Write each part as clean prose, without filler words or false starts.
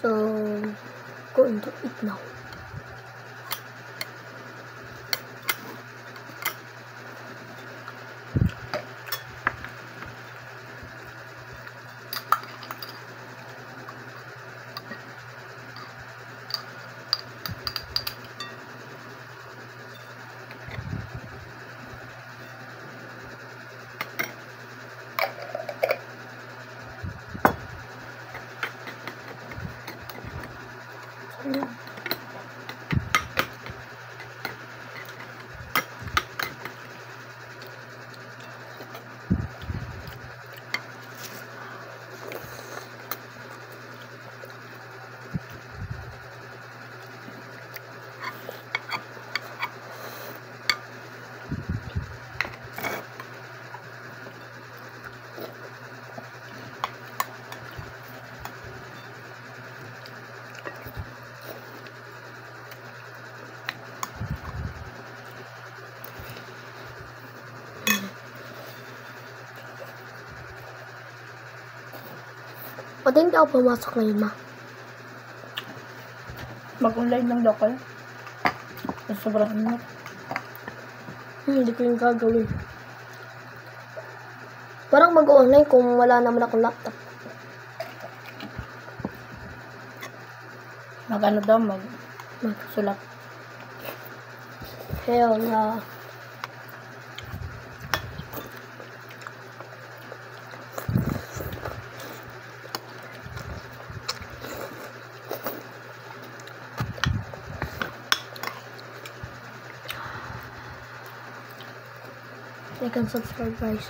So, going to eat now. Pwede hindi ako pumasok ngayon, ma. Mag-online lang daw kayo. Sobrang ingat. Hindi ko yung gagawin. Parang mag-online kung wala naman akong laptop. Mag-ano daw, mag-sulat. Hell na. Like and subscribe, guys.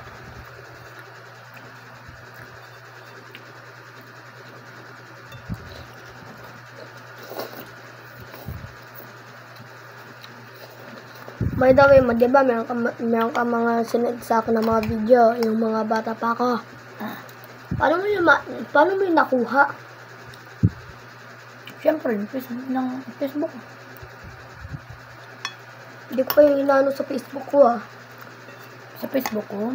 By the way, diba meron ka mga sinend sa akin ng mga video, yung mga bata pa ako. Paano mo yung nakuha? Siyempre, ng Facebook. Hindi ko pa yung inaano sa Facebook ko, ah. Sa Facebook ko?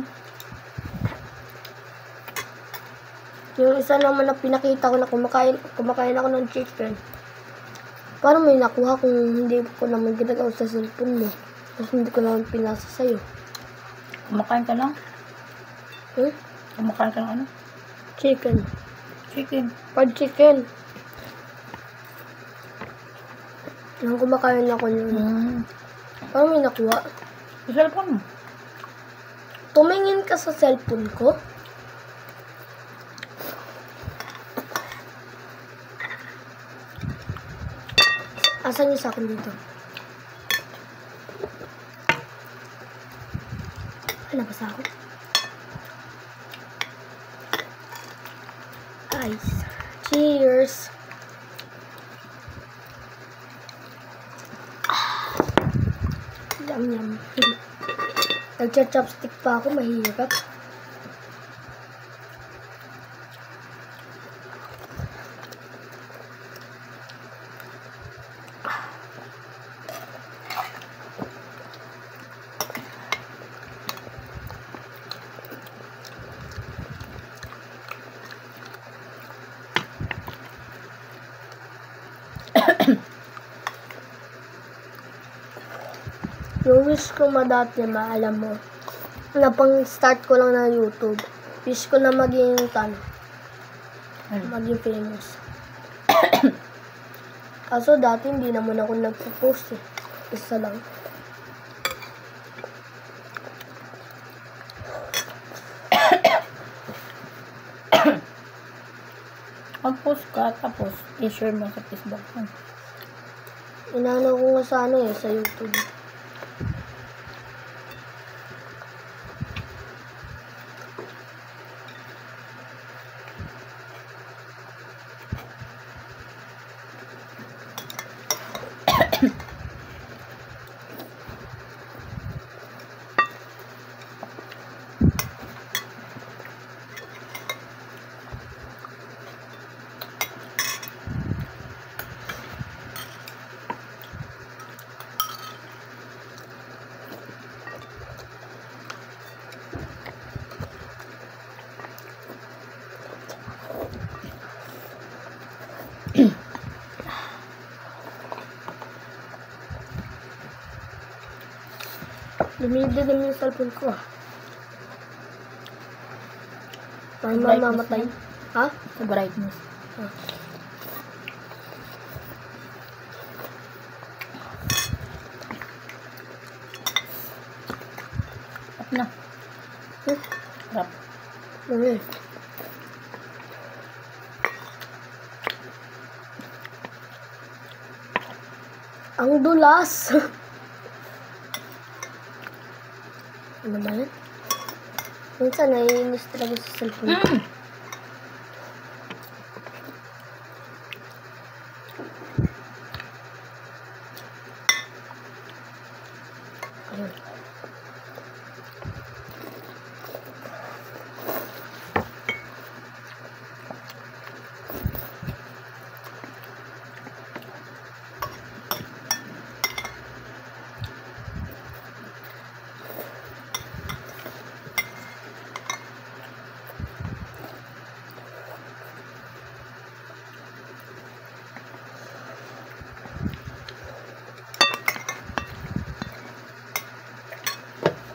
Yung isa naman na pinakita ko na kumakain ako ng chicken. Paano mo yung nakuha kung hindi ko naman ginagawa sa cellphone mo? Tapos hindi ko naman pinasa sa'yo. Kumakain ka lang? Kumakain ka ng ano? Chicken. Chicken. Fried chicken. Nang kumakain ako yun. Paano mo yung nakuha? Sa cellphone mo? Tumingin ka sa cellphone ko? Asan yung sa akin dito? Ano ba sa ako? Ice. Cheers! Yum yum. Nagcha-chopstick pa ako, mahirap. Yung wish ko dati, alam mo, na pang start ko lang na YouTube, wish ko na maging maging famous. Kaso dati hindi naman ako nagpo-post eh. Isa lang. Mag-post ka, tapos i-share mo sa Facebook mo. Inaano ko nga sa sa YouTube. Dumidilim yung cellphone ko ah. Parang Brightness mamamatay. yan. Ha? Sa brightness. Ah. At na. Rap. Okay. Ang dulas. Ano ba yan? Minsan naiinis talaga sa cellphone ko. Ayun.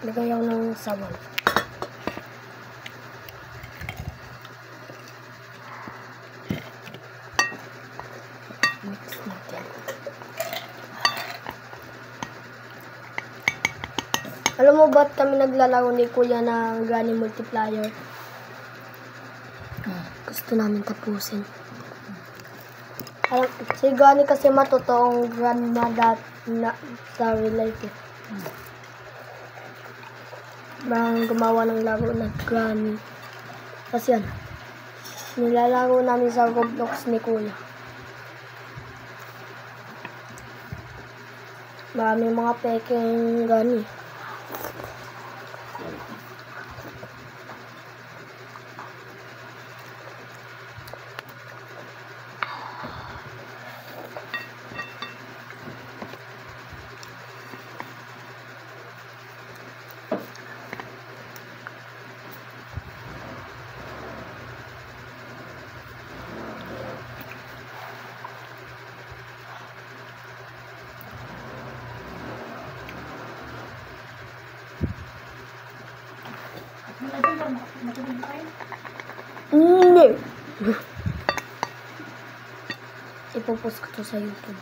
Lagay ako ng sabaw. Mix natin. Alam mo ba't kami naglalaro ni Kuya ng Granny Multiplier? Gusto namin tapusin. Alam, si Granny kasi matotoong grandma na sa real life eh. Bang gumawa ng laro na Granny. Kasi yan, nilalaro namin sa Roblox ni Kuya. Marami mga peking Granny. Hindi. Ipopost ko to sa YouTube.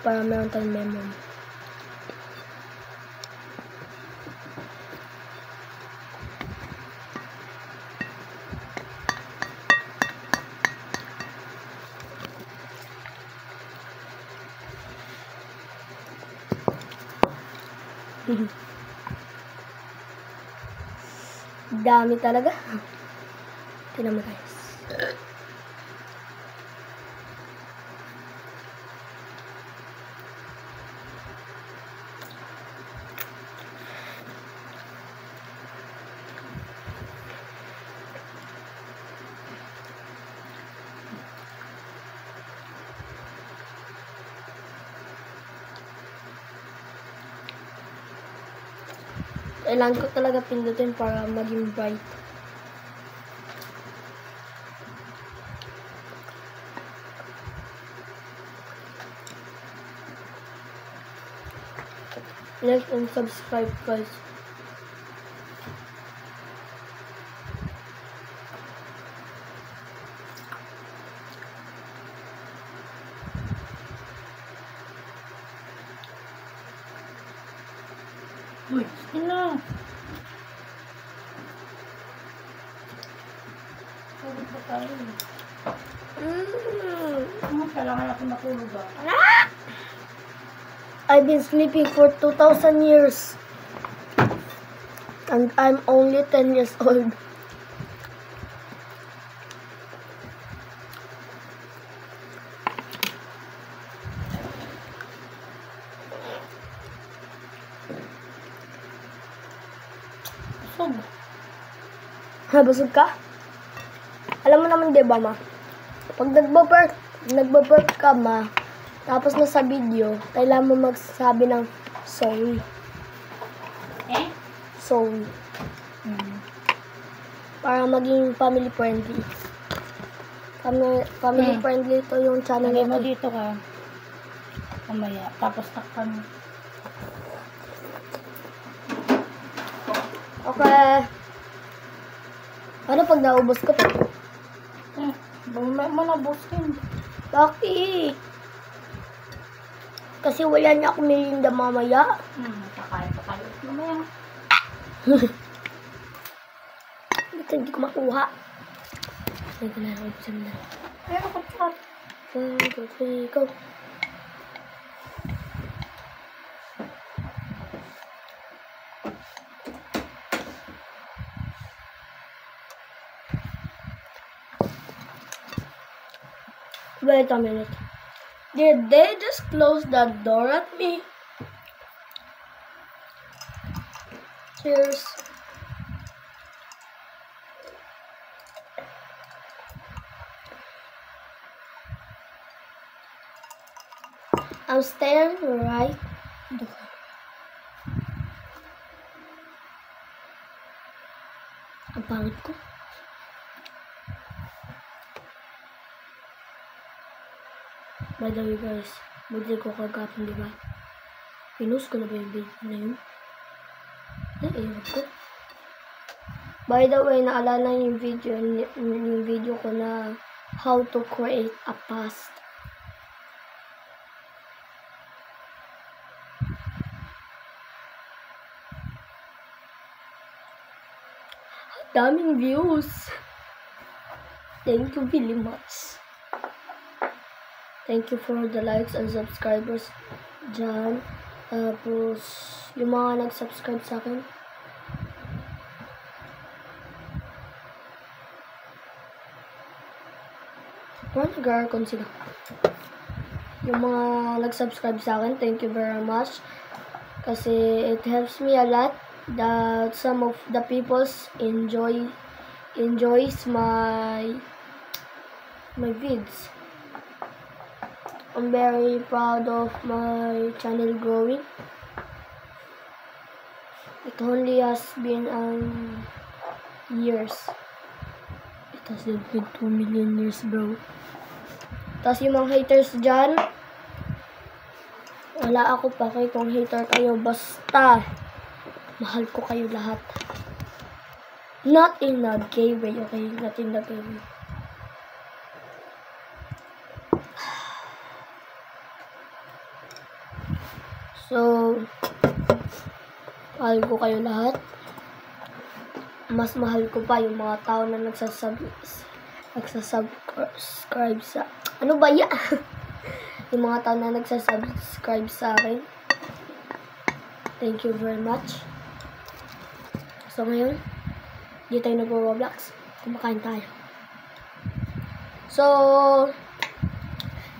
Para meron tayong memory. Dami talaga. Tingnan mo guys. Kailangan ko talaga pindutin para maging bright. Like and subscribe guys. Uy, sino? Tulog ba tayo? Kailangan natin matulog ba? I've been sleeping for 2,000 years. And I'm only 10 years old. Busog. Busog ka? Alam mo naman, di ba, ma? Pag nagba-burp ka, ma, tapos na sa video, kailangan mo magsabi ng sorry. Sorry. Para maging family friendly. Family friendly ito yung channel Lagay mo natin. dito ka. Mamaya. Tapos takpan mo. Paano pag naubos ko? Bumay mo na buskin. Bakit? Kasi wala niya ako melinda mamaya. Kakain pa tayo. Mamaya. Ito hindi ko makuha. Ay, wala na ako na. Pero ako chat. 1, 2, 3, go. Wait a minute. Did they just close that door at me? Cheers. I'm staying right. Ang pangit ko. By the way guys, budli ko kagapon, di ba? Pinost ko na ba yung video na yun? Naiwan ko. By the way, naalala yung video ko na how to create a past. Daming views. Thank you very much. Thank you for the likes and subscribers dyan. Tapos, yung mga nag-subscribe sa akin. Parang nag-aircon sila. Yung mga nag-subscribe sa akin, thank you very much. Kasi it helps me a lot that some of the peoples enjoys my vids. I'm very proud of my channel growing. It only has been years. It has been 2 million years, bro. Tapos yung mga haters dyan, wala ako pa kayo kung hater kayo. Basta, mahal ko kayo lahat. Not in a gay way, okay? Not in a gay way. So, mahal ko kayo lahat. Mas mahal ko pa yung mga tao na nagsasubscribe sa... Ano ba yan? Yung mga tao na nagsasubscribe sa akin. Thank you very much. So, ngayon, di tayo nag-Roblox. Kumakain tayo. So,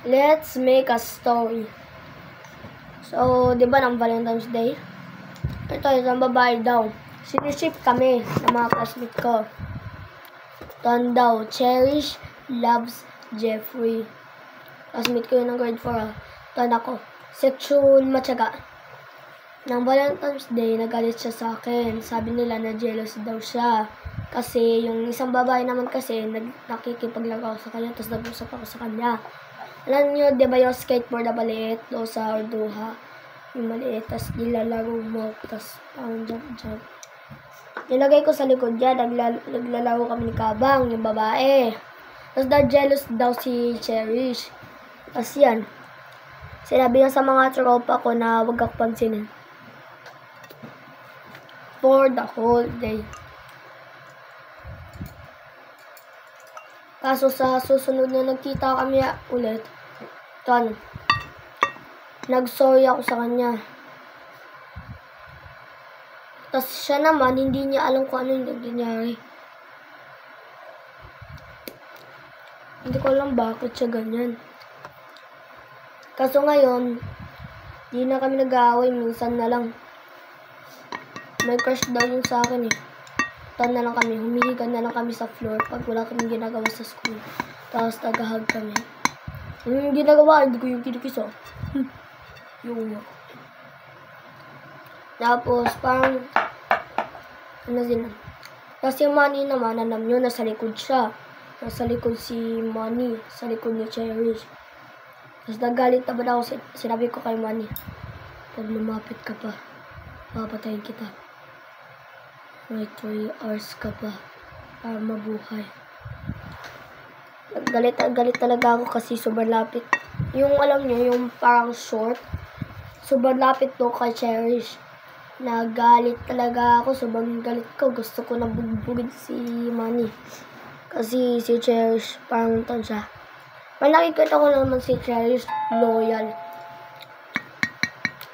let's make a story. So, di ba ng Valentine's Day? Ito, isang babae daw. Siniship kami ng mga classmate ko. Tan daw, Cherish loves Jeffrey. Classmate ko yun ng grade 4. Tan ako, sexual matyaga. Nang Valentine's Day, nagalit siya sa akin. Sabi nila na jealous daw siya. Kasi yung isang babae naman kasi, nakikipaglaro sa kanya, tapos nag-usap ako sa kanya. Alam nyo, di ba yung skateboard na maliit o sa Orduha? Yung maliit, tapos nilalaro mo, tapos parang jump. Nilagay ko sa likod niya, naglalaro kami ni Kabang, yung babae. Tapos jealous daw si Cherish. Tapos yan, sinabi niya sa mga tropa ko na huwag ako pansinin. For the whole day. Kaso sa susunod na nagkita kami ulit, nag-sorry ako sa kanya. Tapos siya naman, hindi niya alam kung ano yung nangyari. Hindi ko alam bakit siya ganyan. Kaso ngayon, di na kami nag-aaway, minsan na lang. May crush daw yun sa akin eh. Na lang kami, humihigan na lang kami sa floor pag wala kaming ginagawa sa school. Tapos tagahag kami. Yung ginagawa, hindi ko yung kinikis oh. Yung tapos parang ano din. Tapos yung Manny naman, alam nyo, nasa likod siya. Nasa likod si Manny, sa likod ni Cherish. Tapos nagalit naman ako, sinabi ko kay Manny, pag lumapit ka pa, papatayin kita. May 3 hours ka pa para mabuhay. Galit talaga ako kasi sobrang lapit. Yung alam niyo, yung parang short, sobrang lapit to kay Cherish. Nagalit talaga ako, sobrang galit ko. Gusto ko na bugbugin si Manny. Kasi si Cherish, parang tan siya. Pag nakikita ko naman si Cherish, loyal.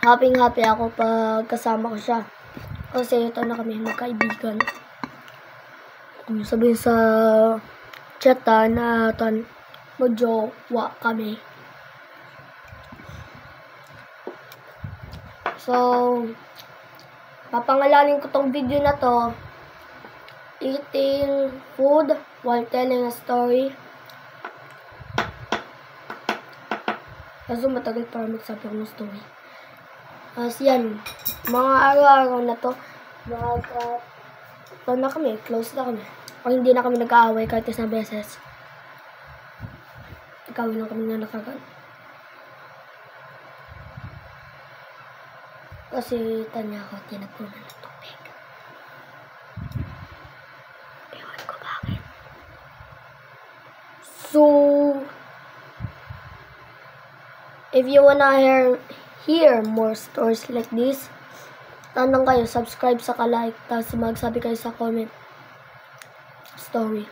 Happy ako pag kasama ko siya. Kasi ito na kami magkaibigan. Sabihin sa chat na magjowa kami. So, papangalanin ko tong video na to, eating food while telling a story. Kaso matagal para magsabi ko ng story. Kasi yan, mga araw-araw na to, ito na kami, close na kami. O hindi na kami nag-aaway kahit isang beses. Nag-aaway lang kami na nakagal. Kasi tanya ako, tinapunan ng tubig. Ewan ko bakit. So, if you wanna hear more stories like this, tanong kayo, subscribe sa like, tapos magsabi kayo sa comment story.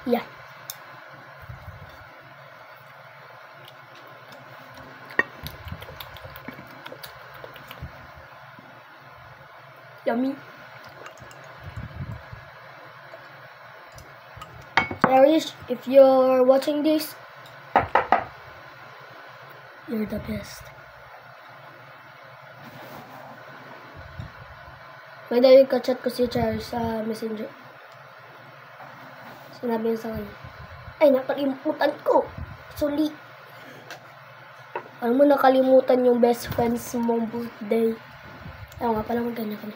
Yeah. Yummy. Cherish, if you're watching this, you're the best. Pwede yung kachat ko si Cherish sa Messenger. Sinabi niya sa kanya, ay, nakalimutan ko. Suli. Alam mo, nakalimutan yung best friends mong birthday. Ayaw nga pala, magganyan kami.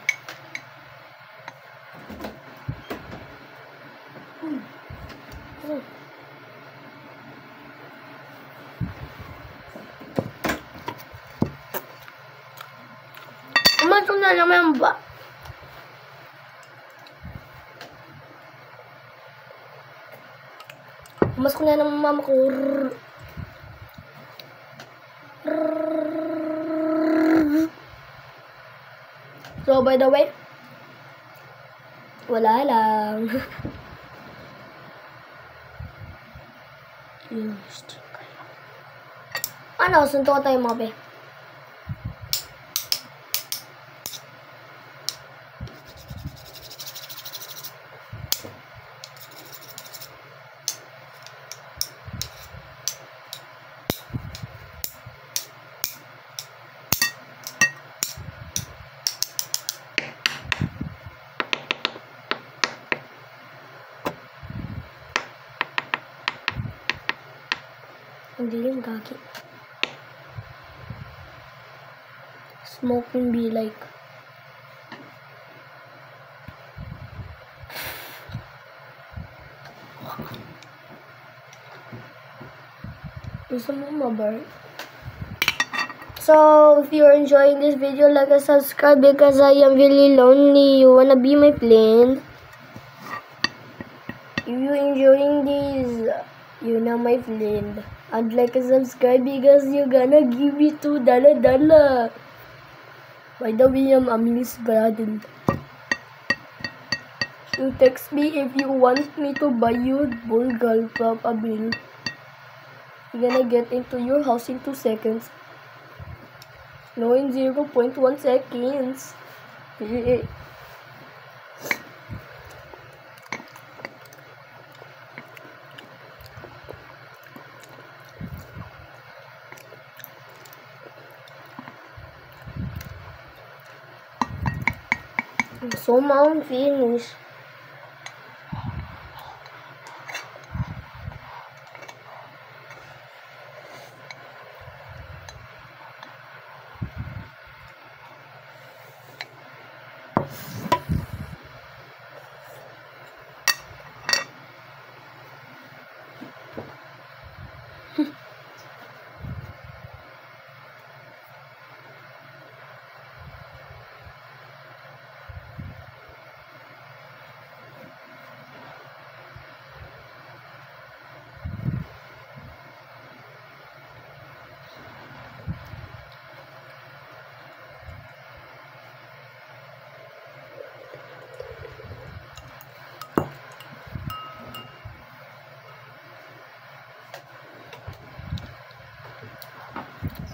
Umasok na naman ba? Umasok na naman mama ko. So, by the way, wala lang. Ano, suntukan tayo mga be. Hindi yung gagi. Smoking be like. Gusto mo mabar? So, if you're enjoying this video, like and subscribe because I am really lonely. You wanna be my friend? If you're enjoying this, you're not my friend. I'd like and subscribe because you're gonna give me $2. By the way, I'm Amilis Bradin. You text me if you want me to buy you Bulgal from a bill. You're gonna get into your house in 2 seconds. No, in 0.1 seconds. So I'm finished.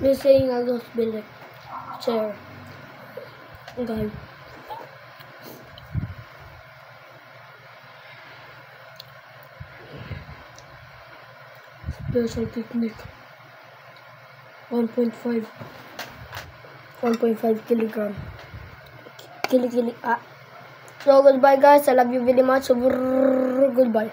Please saying a ghost billet. Share. Okay. Special technique. 1.5 kilogram. Kili. So goodbye guys. I love you very much. Goodbye.